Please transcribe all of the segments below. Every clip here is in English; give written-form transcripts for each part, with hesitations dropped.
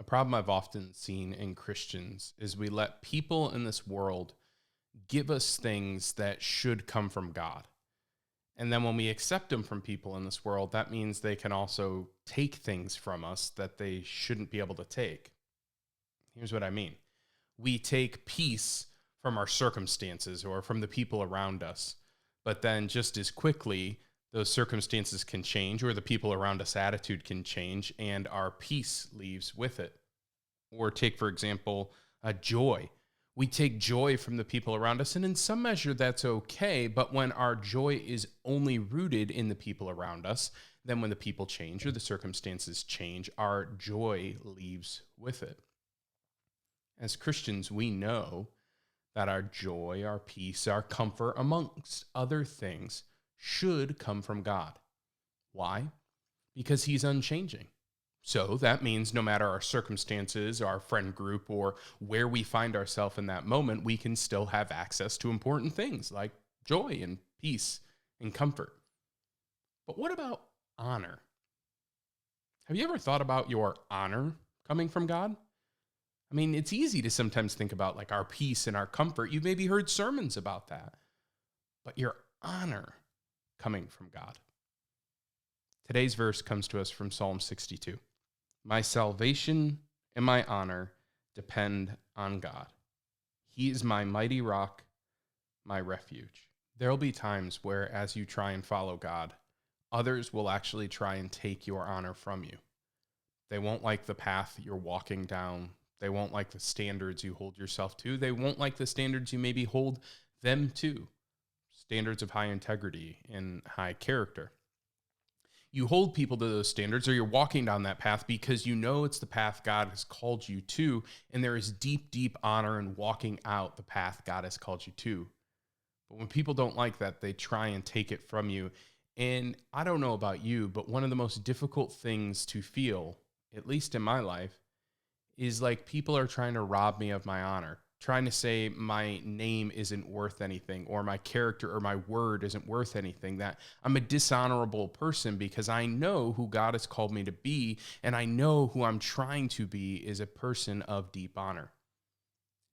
problem I've often seen in Christians is we let people in this world give us things that should come from God. And then when we accept them from people in this world, that means they can also take things from us that they shouldn't be able to take. Here's what I mean. We take peace from our circumstances or from the people around us, but then just as quickly, those circumstances can change or the people around us attitude can change and our peace leaves with it. Or take, for example, a joy. We take joy from the people around us, and in some measure that's okay, but when our joy is only rooted in the people around us, then when the people change or the circumstances change, our joy leaves with it. As Christians, we know that our joy, our peace, our comfort, amongst other things, should come from God. Why? Because He's unchanging. So that means no matter our circumstances, our friend group, or where we find ourselves in that moment, we can still have access to important things like joy and peace and comfort. But what about honor? Have you ever thought about your honor coming from God? I mean, it's easy to sometimes think about like our peace and our comfort. You've maybe heard sermons about that, but your honor coming from God. Today's verse comes to us from Psalm 62. My salvation and my honor depend on God. He is my mighty rock, my refuge. There'll be times where, as you try and follow God, others will actually try and take your honor from you. They won't like the path you're walking down. They won't like the standards you hold yourself to. They won't like the standards you maybe hold them to. Standards of high integrity and high character. You hold people to those standards, or you're walking down that path because you know it's the path God has called you to, and there is deep, deep honor in walking out the path God has called you to. But when people don't like that, they try and take it from you. And I don't know about you, but one of the most difficult things to feel, at least in my life, is like people are trying to rob me of my honor, trying to say my name isn't worth anything, or my character or my word isn't worth anything, that I'm a dishonorable person because I know who God has called me to be, and I know who I'm trying to be is a person of deep honor.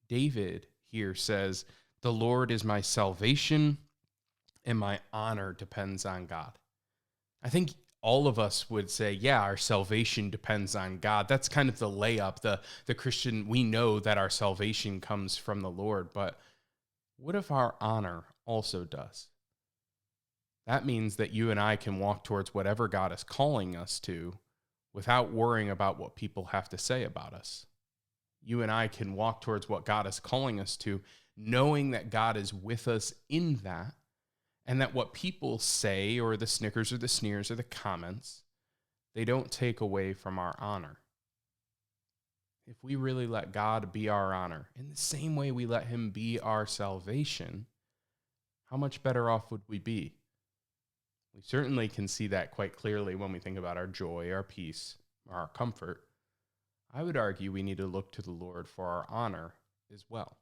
David here says, the Lord is my salvation, and my honor depends on God. I think all of us would say, yeah, our salvation depends on God. That's kind of the layup, the Christian, we know that our salvation comes from the Lord, but what if our honor also does? That means that you and I can walk towards whatever God is calling us to without worrying about what people have to say about us. You and I can walk towards what God is calling us to, knowing that God is with us in that, and that what people say, or the snickers or the sneers or the comments, they don't take away from our honor. If we really let God be our honor, in the same way we let Him be our salvation, how much better off would we be? We certainly can see that quite clearly when we think about our joy, our peace, our comfort. I would argue we need to look to the Lord for our honor as well.